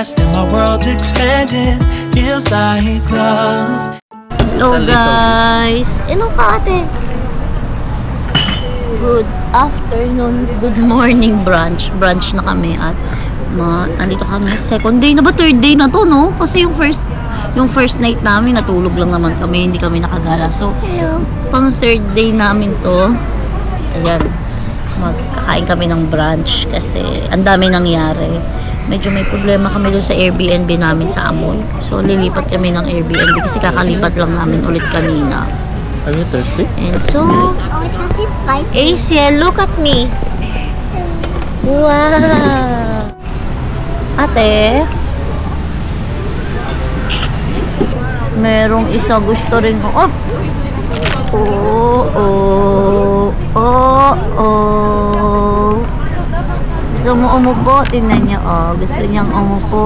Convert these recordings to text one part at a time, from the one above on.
past and my world's expanding. Feels like love. Hello guys! Hello ka ate! Good afternoon, good morning brunch. Brunch na kami at andito kami. Second day na ba? Third day na to, no? Kasi yung first night namin, natulog lang naman kami. Hindi kami nakagala. So, pang third day namin to. Ayan. Magkakain kami ng brunch kasi ang dami nangyari. Medyo may problema kami doon sa Airbnb namin sa Amoy. So, lilipat kami ng Airbnb kasi kakalipat lang namin ulit kanina. Are you thirsty? And so, Asiel, look at me. Wow! Ate, merong isa gusto rin ko. Gusto mo umupo? Tingnan niyo, gusto niyang umupo.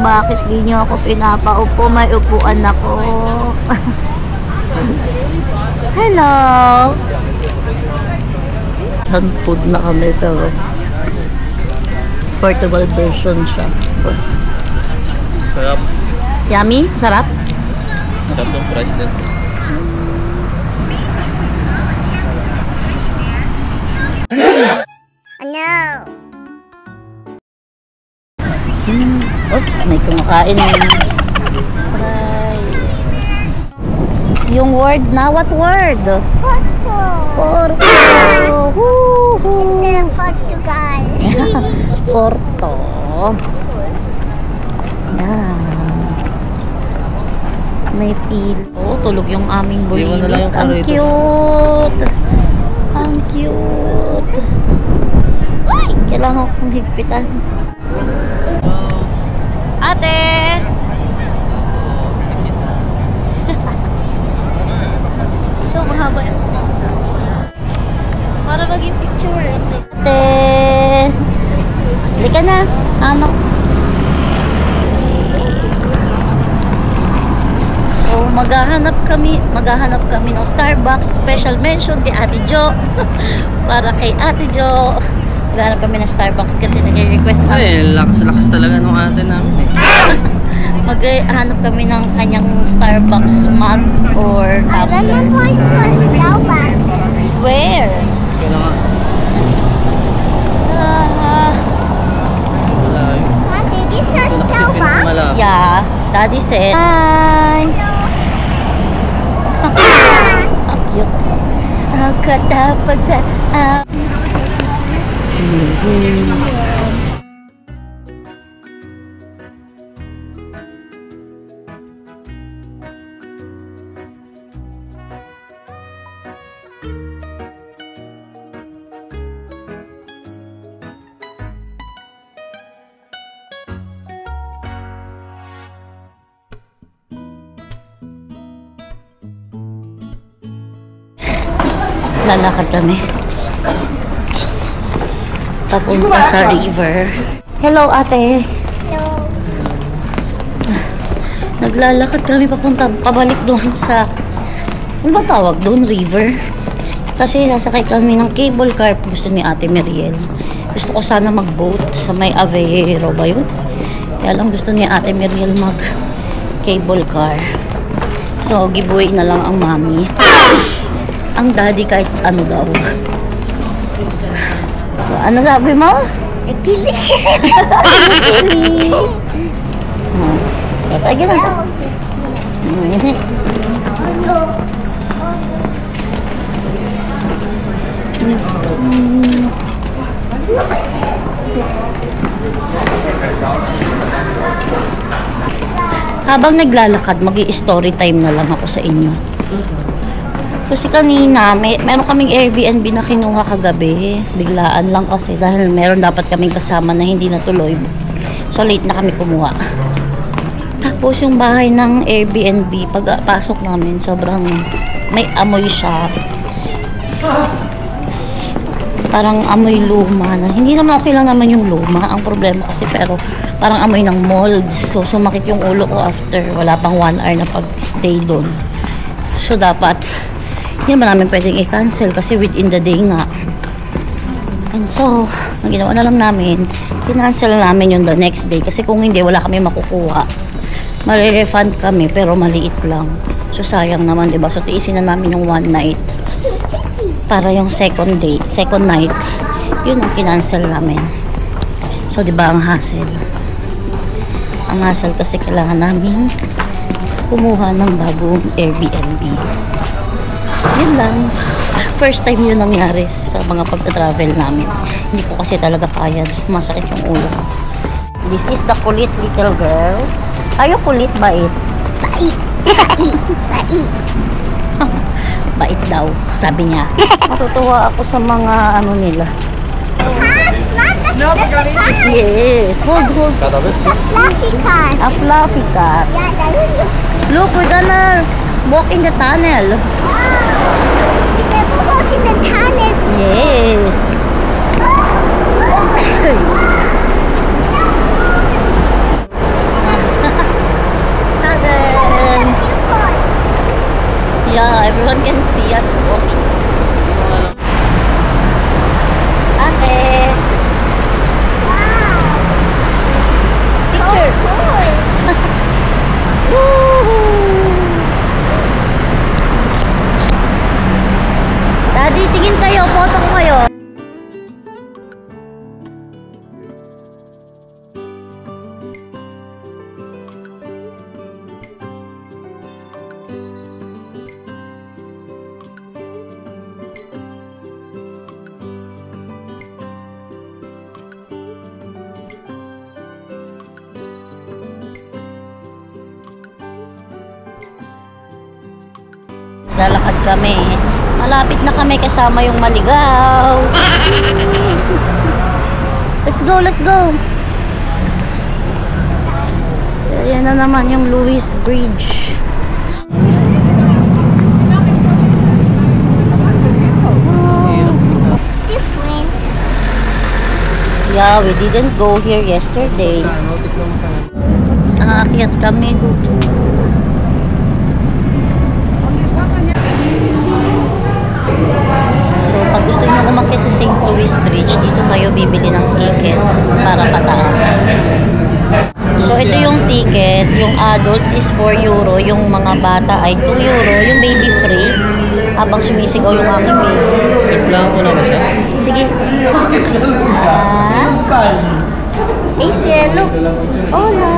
Bakit di niyo ako pinapaupo? May upuan ako. Hello! Sun food na kami pero portable version siya. Sarap. Yummy? Sarap? Sarap yung price din. No! May kumakain ng fries. Yung word na, what word? Porto. Porto. Hindi, Portugal. Porto. May pilo. Tulog yung aming bulilit. Ang cute. Ang cute. Ay! Kailangan kong higpitan. Ate! Ikaw, mahaba yan. Para maging picture. Ate! Halika na. Ano? So, maghahanap kami ng Starbucks. Special mention kay Ate Jo. Para kay Ate Jo. Maghahanap kami ng Starbucks kasi nag-request na. Ay, lakas-lakas talaga nung ate namin eh. Maghahanap kami ng kanyang Starbucks mug or tumbler. Starbucks. Where? Kailangan. Malayo. Daddy, this is Starbucks. Yeah, Daddy said. Hi. Ang cute. Ang katapag sa... Lalakad kami papunta sa river. Hello ate. Hello. Naglalakad kami pabalik doon sa ano ba tawag doon? River. Kasi sasakay kami ng cable car. Gusto ni ate Meriel. Gusto ko sana mag-boat sa may Aveiro ba yun? Kaya lang gusto ni ate Meriel mag cable car. So giveaway na lang ang mami. Ang daddy kahit ano daw. Ano sabi mo? Ikili. Ikili. Sige na. Habang naglalakad, magi-story time na lang ako sa inyo. Kasi kanina, meron kaming Airbnb na kinuha kagabi. Biglaan lang kasi dahil meron dapat kaming kasama na hindi natuloy. So late na kami kumuha. Tapos yung bahay ng Airbnb, pagpasok namin, sobrang may amoy siya. Parang amoy luma na. Hindi naman okay lang naman yung luma. Ang problema kasi pero parang amoy ng molds. So sumakit yung ulo ko after wala pang 1 hour na pag-stay doon. So dapat hindi naman namin pwedeng i-cancel kasi within the day nga. And namin. So, ang ginawa na lang namin, kinancel namin yung the next day. Kasi kung hindi, wala kami makukuha. Mare-refund kami, pero maliit lang. So, sayang naman, diba? So, tiisin na namin yung one night. Para yung second night, yun ang kinancel namin. So, diba, ang hassle. Ang hassle kasi kailangan namin kumuha ng bagong Airbnb. Yun lang. First time yun nangyari sa mga pagta-travel namin. Hindi ko kasi talaga kaya. Masakit yung ulo. This is the kulit little girl. Ayaw kulit, bait. Bait. Bait. Bait. Bait daw, sabi niya. Matutuwa ako sa mga ano nila. Yes. Hold. Fluffy cat. A fluffy cat. Yeah, that is. Look, we're gonna walk in the tunnel. We never walk in the tunnel. Yes. Tunnel. Yeah, everyone can see us walking. Ate. Wow. Picture. So cool. Daddy, tingin kayo. Photo ko kayo. Lalakad kami. Malapit na kami kasama yung maligaw. Let's go, let's go. Ayan na naman yung Lewis Bridge. It's different. Yeah, we didn't go here yesterday. Nakaakyat kami. So, pag gusto nyo umakyat sa St. Louis Bridge, dito kayo bibili ng ticket para pataas. So, ito yung ticket. Yung adult is 4 euro. Yung mga bata ay 2 euro. Yung baby free. Habang sumisigaw yung aking baby. Simplahan ko na ba siya? Sige. Hey, Cielo. Hola.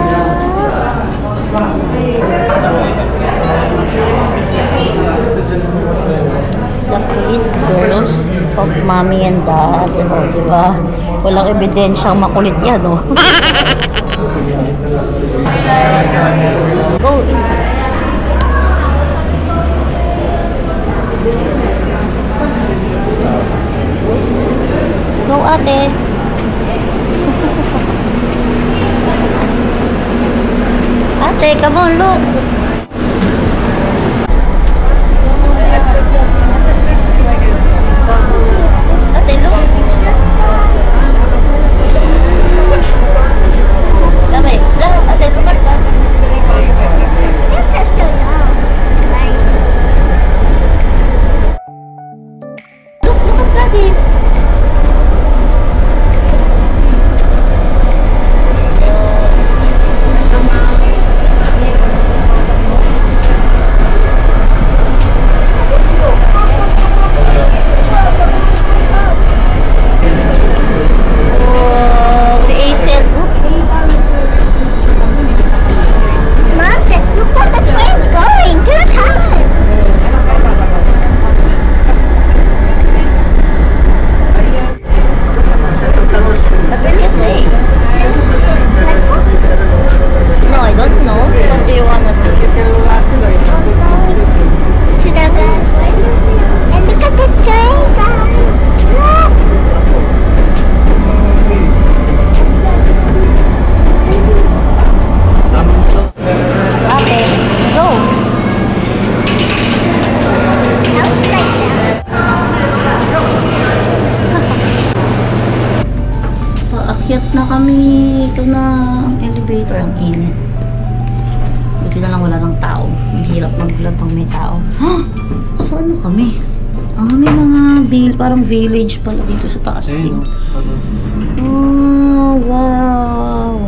The kulit girls of mommy and dad. O, diba? Walang ebidensyang makulit yan, o. Go inside. Go, ate. Ate, come on, look. Ate, look. Come here. Ate, look at that. This is so long. Nice. Look at daddy. Oh, si Aisel. Mom, look what the train's going. To the tunnel. What will you say? No, I don't know. What do you wanna say? To the bed. And look at the train, guys. Look. Okay, go. Sounds like that. Paakyat na kami. Ito na ang elevator. Ang init. Buti na lang wala ng tao. Ang hirap mag-vlog pag may tao. So ano kami? May mga parang village pala dito sa taas din. Ayun. Oh, wow.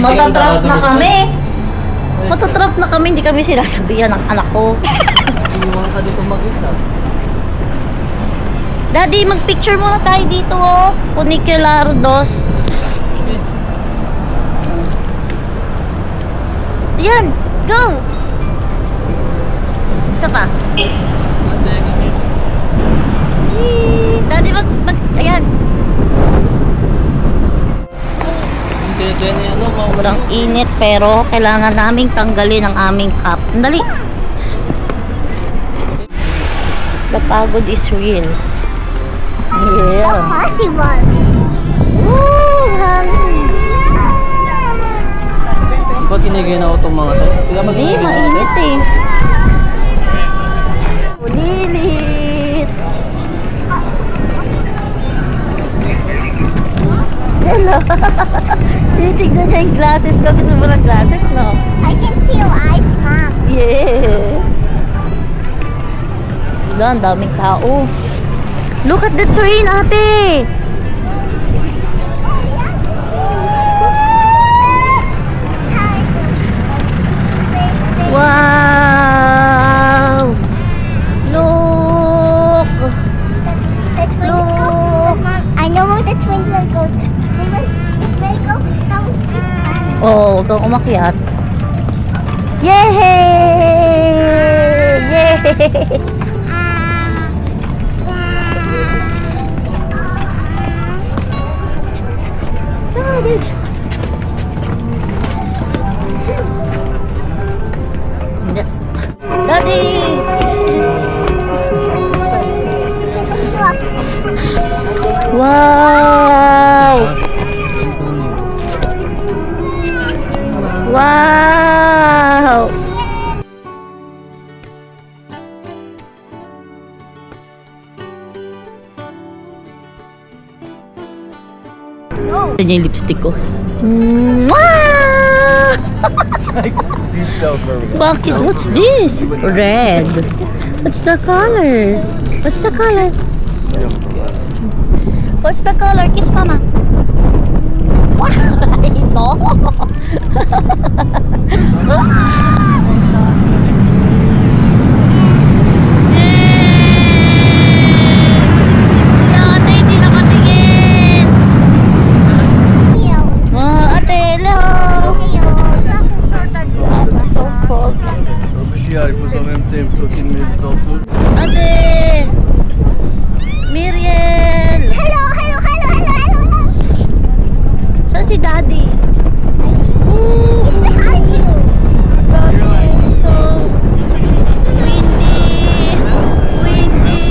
Matatrap na kami. Matatrap na kami, hindi kami sinasabihan ng anak ko. Iwan ka dito mag-isa. Daddy, mag-picture muna tayo dito, oh. Funicular dos. Yan, go! Isa pa. Daddy, ayan. Sobrang init pero kailangan naming tanggalin ang aming cup. Dali. The pagod is real. Yeah. Possible. Woo! Ba't kinigay na ako itong mga to? Hindi, mainit eh. Ulilit. Hello. Titignan niya yung glasses ko. Gusto mo ng glasses, no? I can see your eyes, Mom. Yes. Wala, ang daming tao. Look at the train, ate! Wow! Look! The twins go. Mom, I know where the twins will go. They will go down this planet. Oh, huwag kang umakyat. Yay! Yay! Daddy! Wow! Wow! Yan yung lipstick ko. Bakit? What's this? Red. What's the color? What's the color? What's the color? Kiss mama. Why? No. Ate! Miriel! Hello, hello, hello, hello, hello. Saan si Daddy? It's behind you. So windy! Windy!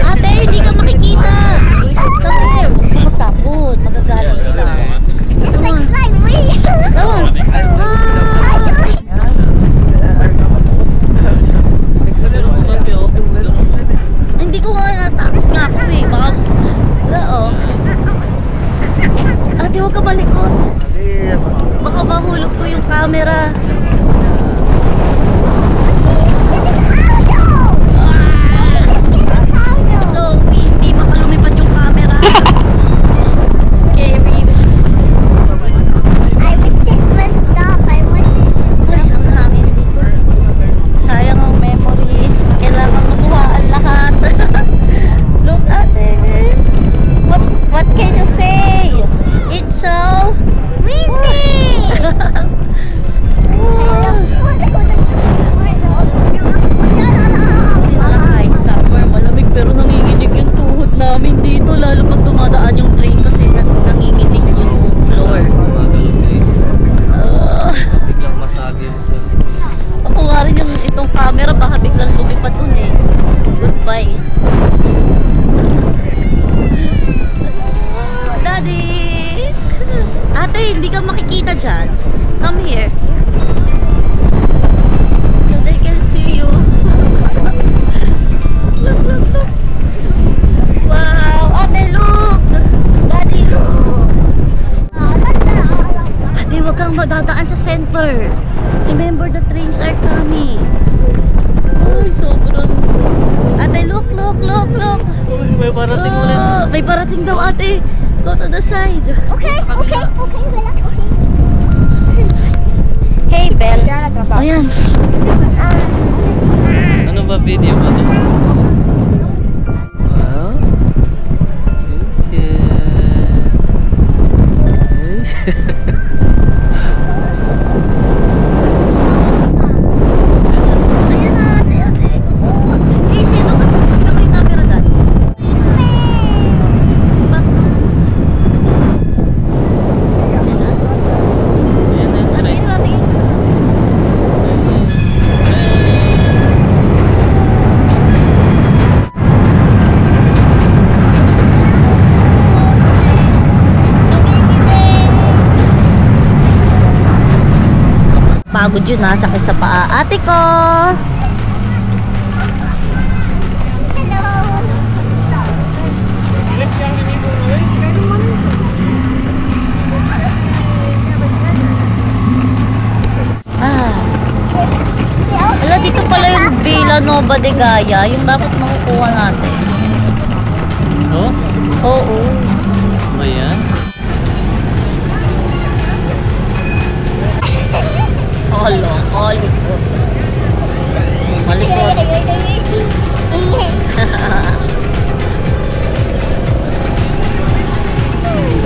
Ate, hindi ka makikita! Sabi, huwag ka magtapon. Magagalit sila. It's like slime rain. Tama! Hindi ko nga natakot nga ako eh. Baka, wala oh. Ate, huwag ka malikot. Baka mahulog ko yung camera. So, hindi baka lumipad yung camera. Scary. I wish this would stop. I wish it just Ay, ang hangin dito. Sayang ang memories. Kailangan makuhaan lahat. Look at it. What can you say? It's so windy. Hindi na kahit summer, malamig pero nanginginig yung tuhod namin dito. Lalo pag dumadaan yung train kasi nanginginig yung floor. Biglang masagi mo sa... Ako nga rin yung itong camera baka biglang lumipad dun eh. Goodbye. Daddy! Ate, hindi ka makikita dyan. Come here. So they can see you. Look, look, look. Wow! Ate, look! Daddy, look! Ate, huwag kang madadaan sa center. Remember, the trains are coming. Ay, sobrang... Ate, look, look, look, look. Uy, may parating ulit. May parating daw, ate. Go to the side. Okay, okay, okay, relax, okay. Hey, Belle. Ayan. Ano ba video ba ito? Wow. Ayan na, ate, ate. Hey, sino ka? May camera dati. Pagod yun, sakit sa paa. Ate ko! Hello. Ala, dito pala yung Villanova de Gaia. Yung dapat makukuha natin. Oh? Oo. Ayan. Olo, malikot. Malikot.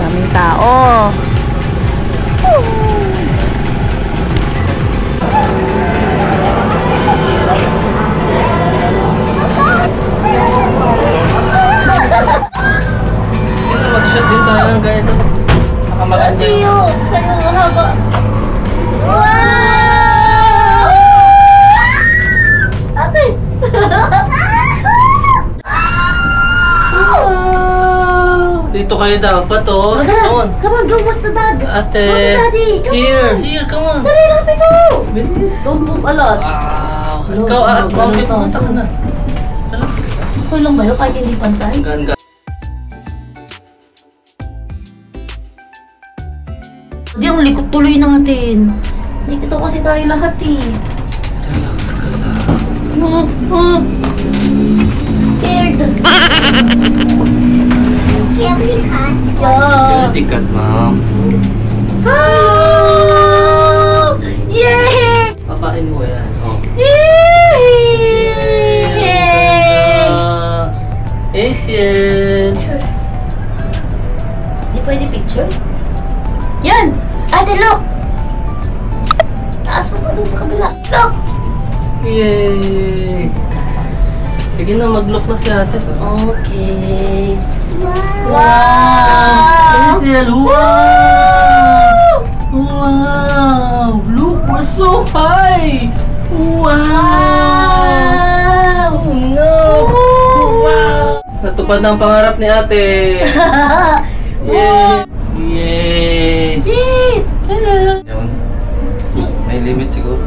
Daming tao. Mag-shot din tayo ng ganito. Nakamaganda yun. Tiyo, sa'yo mahaba. Wow! Ate! Dito kayo dapat oh. Oh, Dad! Come on. Come on, go back to Dad! Ate. Go to Daddy! Come Here, on! here, come on. Dali, lapit ko! Bilis. Don't move a lot. Wow. Hello, Ikaw, hello, bakit hello. pumunta ka na? Relax ka. Okay lang ba yun? Kahit hindi pantay? Ganga. Di, ang likot tuloy natin. Dito kasi tayo lahat eh. Relax ka lang. Scared. Scary cat. Yeah. Security cat, ma'am. Ah! Yay! Papain mo yan. Oh. Yay! Asian. Di pwede picture? Yan! Ate, look! Taas mo pa doon sa kabila. Look! Yay! Sige na, mag-look na si ate. Okay. Wow. Wow! Asian, wow! Wow! Look, we're so high! Wow! Oh no! Wow! Natupad na ang pangarap ni ate! Yay! Yay! Yay! Hello! Yun. May limit siguro.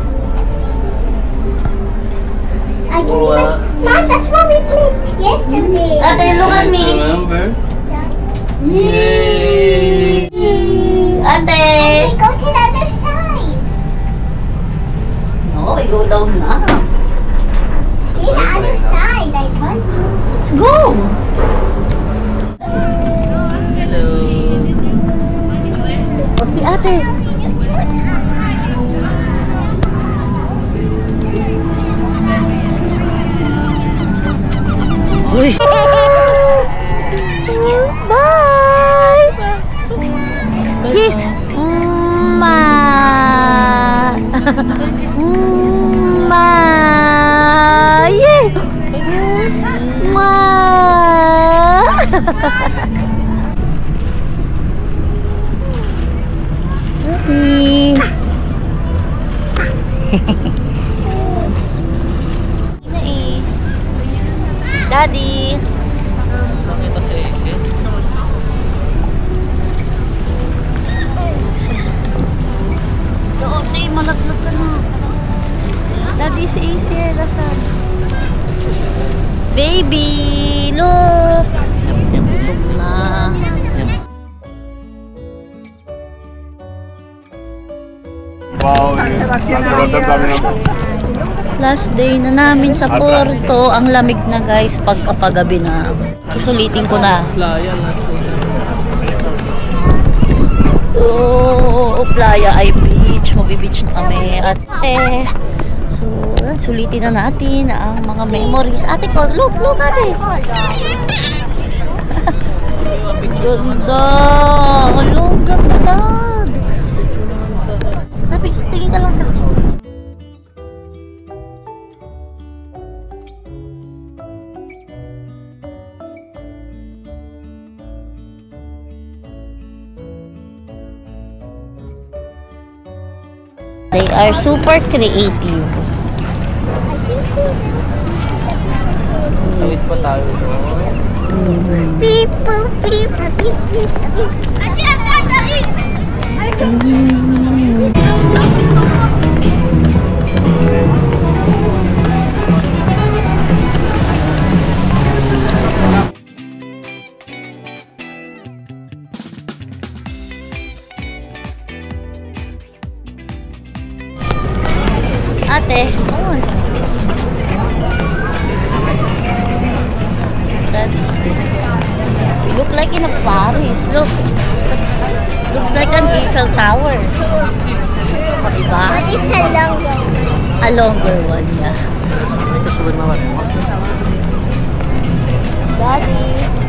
I can even... Mom, that's what we played yesterday. Ate, look at Yes, me! remember? Yay! Ate! We go to the other side. No, we go down na. See the other side, I told you. Let's go! Hello! O, si ate. Uy! Bye! Kiss! Ma! Ma! Yeah! Ma! Daddy! Daddy! Nakita si Asian. Doon, eh, malaglag ka na. Daddy, si Asiel, asan? Baby, look! Nabitulog na. Wow, San Sebastián kami naman. Last day na namin sa Porto. Ang lamig na guys pagkapagabi na. Susulitin ko na. Playa, last day. Playa ay beach. Magbe-beach na kami. At so, sulitin na natin ang mga memories. Ate ko, look ate. Ganda. Hello, ganda. Tingin ka lang sa akin. They are super creative. Tawid pa tayo. Beep, boop, beep, beep, beep, beep. Ate, oh. We look like in a Paris. Look, looks like an Eiffel Tower. Diba? But it's a long one. A longer one, yeah. May kasuwin naman. Daddy.